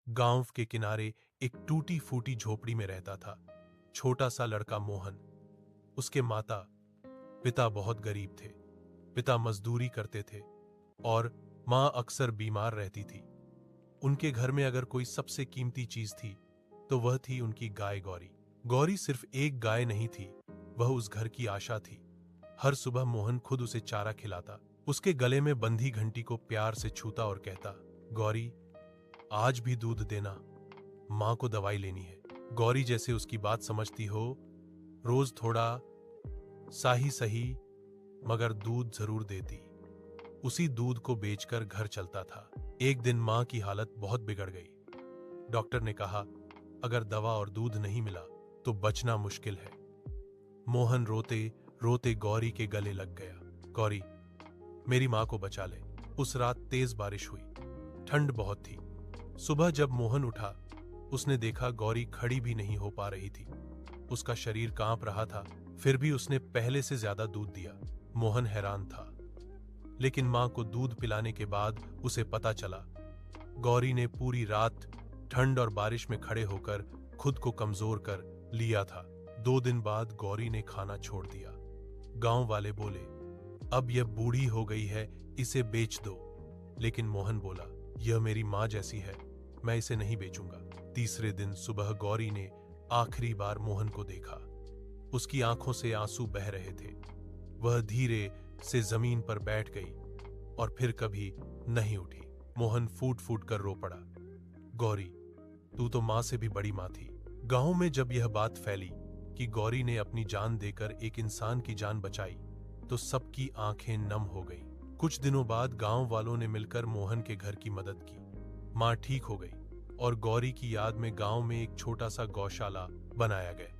गांव के किनारे एक टूटी फूटी झोपड़ी में रहता था छोटा सा लड़का मोहन। उसके माता पिता बहुत गरीब थे। पिता मजदूरी करते थे और मां अक्सर बीमार रहती थी। उनके घर में अगर कोई सबसे कीमती चीज थी तो वह थी उनकी गाय गौरी। गौरी सिर्फ एक गाय नहीं थी, वह उस घर की आशा थी। हर सुबह मोहन खुद उसे चारा खिलाता, उसके गले में बंधी घंटी को प्यार से छूता और कहता, गौरी आज भी दूध देना, मां को दवाई लेनी है। गौरी जैसे उसकी बात समझती हो, रोज थोड़ा सा ही सही मगर दूध जरूर देती। उसी दूध को बेचकर घर चलता था। एक दिन मां की हालत बहुत बिगड़ गई। डॉक्टर ने कहा अगर दवा और दूध नहीं मिला तो बचना मुश्किल है। मोहन रोते रोते गौरी के गले लग गया। गौरी मेरी मां को बचा ले। उस रात तेज बारिश हुई, ठंड बहुत थी। सुबह जब मोहन उठा उसने देखा गौरी खड़ी भी नहीं हो पा रही थी। उसका शरीर कांप रहा था, फिर भी उसने पहले से ज्यादा दूध दिया। मोहन हैरान था, लेकिन मां को दूध पिलाने के बाद उसे पता चला गौरी ने पूरी रात ठंड और बारिश में खड़े होकर खुद को कमजोर कर लिया था। 2 दिन बाद गौरी ने खाना छोड़ दिया। गांव वाले बोले अब यह बूढ़ी हो गई है, इसे बेच दो। लेकिन मोहन बोला यह मेरी मां जैसी है, मैं इसे नहीं बेचूंगा। तीसरे दिन सुबह गौरी ने आखिरी बार मोहन को देखा। उसकी आंखों से आंसू बह रहे थे। वह धीरे से जमीन पर बैठ गई और फिर कभी नहीं उठी। मोहन फूट फूट कर रो पड़ा, गौरी तू तो मां से भी बड़ी मां थी। गांव में जब यह बात फैली कि गौरी ने अपनी जान देकर एक इंसान की जान बचाई तो सबकी आंखें नम हो गईं। कुछ दिनों बाद गांव वालों ने मिलकर मोहन के घर की मदद की। मां ठीक हो गई और गौरी की याद में गांव में एक छोटा सा गौशाला बनाया गया।